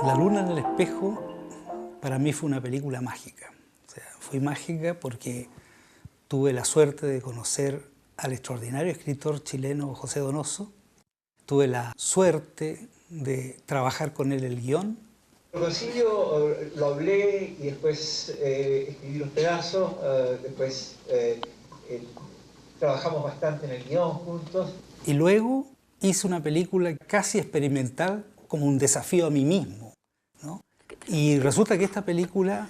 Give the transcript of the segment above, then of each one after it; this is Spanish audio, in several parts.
La luna en el espejo para mí fue una película mágica. O sea, fue mágica porque tuve la suerte de conocer al extraordinario escritor chileno José Donoso. Tuve la suerte de trabajar con él el guión. Lo concilio lo hablé y después escribí unos pedazos, después trabajamos bastante en el guión juntos. Y luego hice una película casi experimental como un desafío a mí mismo, ¿no? Y resulta que esta película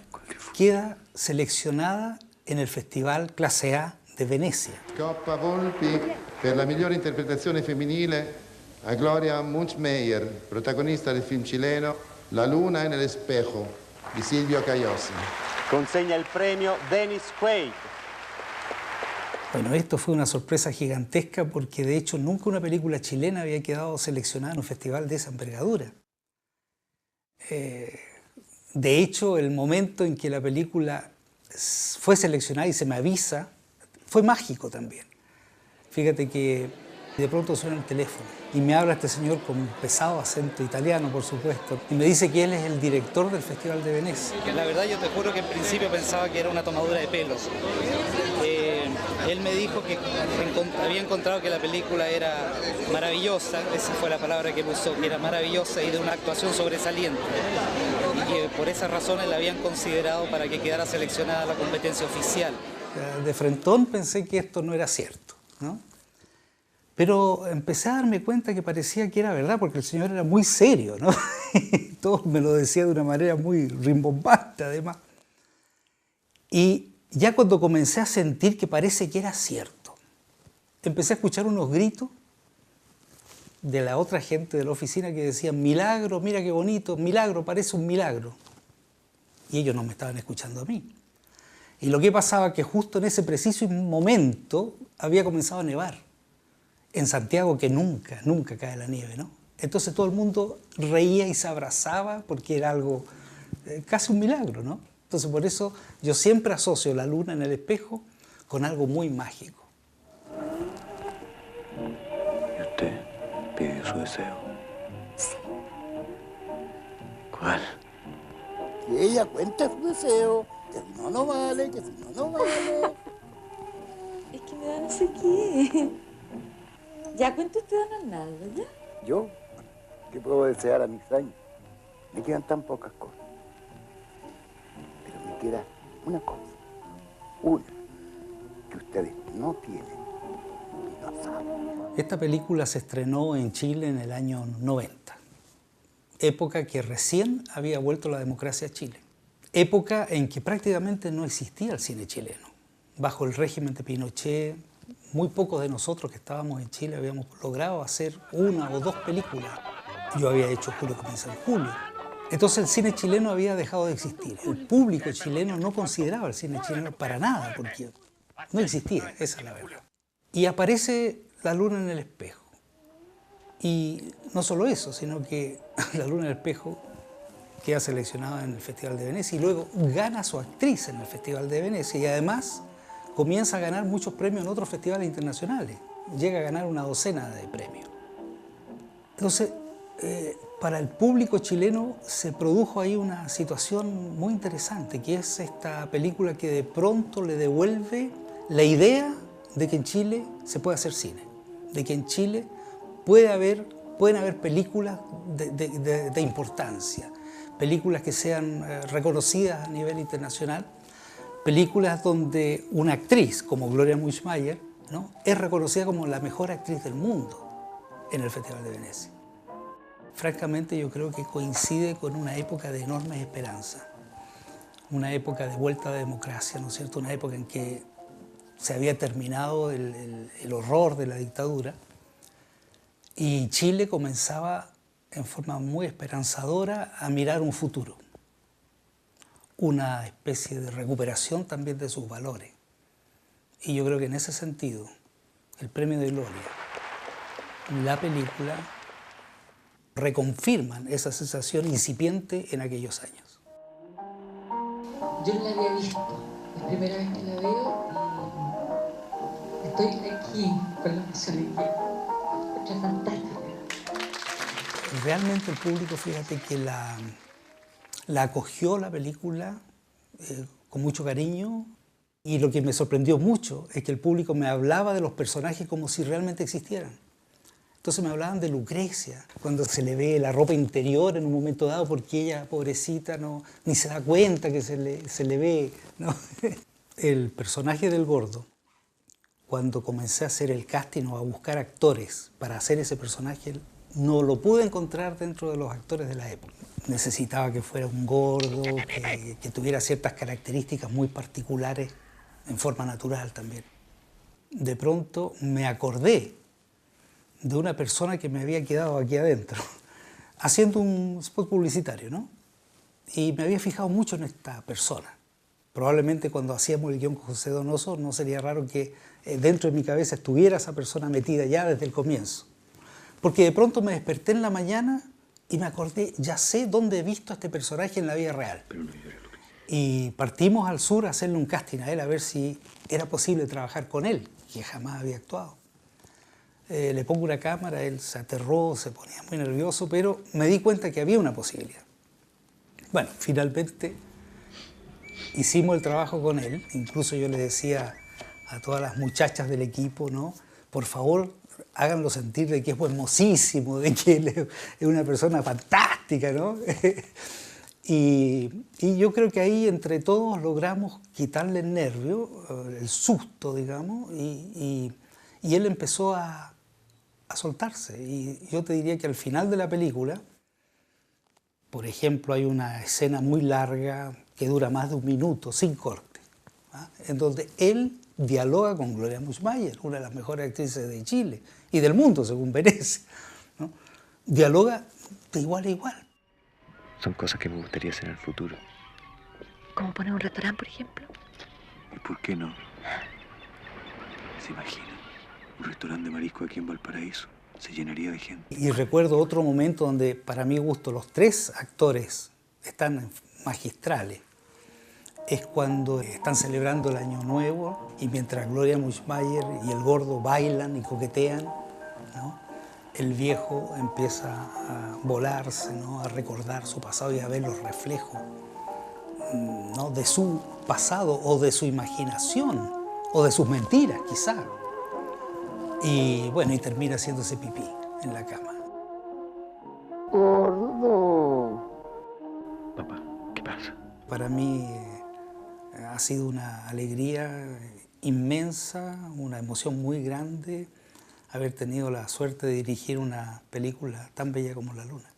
queda seleccionada en el Festival Clase A de Venecia. Coppa Volpi per la migliore interpretazione femminile a Gloria Munchmeyer, protagonista del film chileno La luna en el espejo di Silvio Cayosi. Consegna il premio Dennis Quaid. Bueno, esto fue una sorpresa gigantesca porque de hecho nunca una película chilena había quedado seleccionada en un festival de esa envergadura. De hecho, el momento en que la película fue seleccionada y se me avisa, fue mágico también. Fíjate que de pronto suena el teléfono y me habla este señor con un pesado acento italiano, por supuesto, y me dice que él es el director del Festival de Venecia. La verdad, yo te juro que en principio pensaba que era una tomadura de pelos. Él me dijo que había encontrado que la película era maravillosa, esa fue la palabra que él usó, que era maravillosa y de una actuación sobresaliente. Y que por esas razones la habían considerado para que quedara seleccionada la competencia oficial. De frentón pensé que esto no era cierto, ¿no? Pero empecé a darme cuenta que parecía que era verdad, porque el señor era muy serio, ¿no? Todo me lo decía de una manera muy rimbombante, además. Y ya cuando comencé a sentir que parece que era cierto, empecé a escuchar unos gritos de la otra gente de la oficina que decían: milagro, mira qué bonito, milagro, parece un milagro. Y ellos no me estaban escuchando a mí. Y lo que pasaba que justo en ese preciso momento había comenzado a nevar. En Santiago, que nunca cae la nieve, ¿no? Entonces todo el mundo reía y se abrazaba porque era algo, casi un milagro, ¿no? Entonces por eso yo siempre asocio la luna en el espejo con algo muy mágico. ¿Y usted pidió su deseo? Sí. ¿Cuál? Que ella cuente su deseo, que si no, no vale, que si no, no vale. Es que me da no sé qué. Ya, cuente usted, don Arnaldo, ¿ya? ¿Yo? ¿Qué puedo desear a mis años? Me quedan tan pocas cosas. Pero me queda una cosa. Una que ustedes no tienen y no saben. Esta película se estrenó en Chile en el año 90. Época que recién había vuelto la democracia a Chile. Época en que prácticamente no existía el cine chileno. Bajo el régimen de Pinochet, muy pocos de nosotros que estábamos en Chile habíamos logrado hacer una o dos películas. Yo había hecho Julio comienza en julio. Entonces el cine chileno había dejado de existir. El público chileno no consideraba el cine chileno para nada, porque no existía, esa es la verdad. Y aparece La luna en el espejo. Y no solo eso, sino que La luna en el espejo queda seleccionada en el Festival de Venecia y luego gana su actriz en el Festival de Venecia y además comienza a ganar muchos premios en otros festivales internacionales. Llega a ganar una docena de premios. Entonces, para el público chileno se produjo ahí una situación muy interesante, que es esta película que de pronto le devuelve la idea de que en Chile se puede hacer cine, de que en Chile pueden haber películas de importancia, películas que sean reconocidas a nivel internacional, películas donde una actriz como Gloria Munchmeyer, ¿no?, es reconocida como la mejor actriz del mundo en el Festival de Venecia. Francamente, yo creo que coincide con una época de enormes esperanzas, una época de vuelta a la democracia, ¿no es cierto?, una época en que se había terminado el horror de la dictadura y Chile comenzaba en forma muy esperanzadora a mirar un futuro, una especie de recuperación también de sus valores. Y yo creo que en ese sentido, el Premio de Gloria, la película, reconfirman esa sensación incipiente en aquellos años. Yo no la había visto, es la primera vez que la veo y estoy aquí con la emoción en que es fantástica. realmente el público, fíjate que la acogió la película con mucho cariño, y lo que me sorprendió mucho es que el público me hablaba de los personajes como si realmente existieran. Entonces me hablaban de Lucrecia, cuando se le ve la ropa interior en un momento dado, porque ella, pobrecita, ni se da cuenta que se le ve, ¿no? El personaje del gordo, cuando comencé a hacer el casting o a buscar actores para hacer ese personaje, no lo pude encontrar dentro de los actores de la época. Necesitaba que fuera un gordo, que tuviera ciertas características muy particulares en forma natural también. De pronto me acordé de una persona que me había quedado aquí adentro, haciendo un spot publicitario, ¿no? Y me había fijado mucho en esta persona. Probablemente cuando hacíamos el guión con José Donoso no sería raro que dentro de mi cabeza estuviera esa persona metida ya desde el comienzo. Porque de pronto me desperté en la mañana y me acordé, ya sé dónde he visto a este personaje en la vida real. Y partimos al sur a hacerle un casting a él, a ver si era posible trabajar con él, que jamás había actuado. Le pongo una cámara, él se aterró, se ponía muy nervioso, pero me di cuenta que había una posibilidad. Bueno, finalmente hicimos el trabajo con él, incluso yo le decía a todas las muchachas del equipo, ¿no? Por favor, háganlo sentir de que es buen mocísimo, de que él es una persona fantástica, ¿no? Y yo creo que ahí entre todos logramos quitarle el nervio, el susto, digamos, y él empezó a soltarse. Y yo te diría que al final de la película, por ejemplo, hay una escena muy larga que dura más de 1 minuto, sin corte, ¿ah? En donde él dialoga con Gloria Muchmayer, una de las mejores actrices de Chile y del mundo, según Venecia, ¿no? Dialoga de igual a igual. Son cosas que me gustaría hacer en el futuro. ¿Cómo poner un restaurante, por ejemplo? ¿Y por qué no? ¿Se imagina? Un restaurante de marisco aquí en Valparaíso. Se llenaría de gente. Y recuerdo otro momento donde, para mi gusto, los 3 actores están magistrales. Es cuando están celebrando el Año Nuevo y mientras Gloria Muchmayer y el gordo bailan y coquetean, ¿no? El viejo empieza a volarse, ¿no? A recordar su pasado y a ver los reflejos, ¿no? De su pasado o de su imaginación o de sus mentiras, quizá. Y bueno, y termina haciéndose pipí en la cama. Gordo. Papá, ¿qué pasa? Para mí ha sido una alegría inmensa, una emoción muy grande haber tenido la suerte de dirigir una película tan bella como La Luna.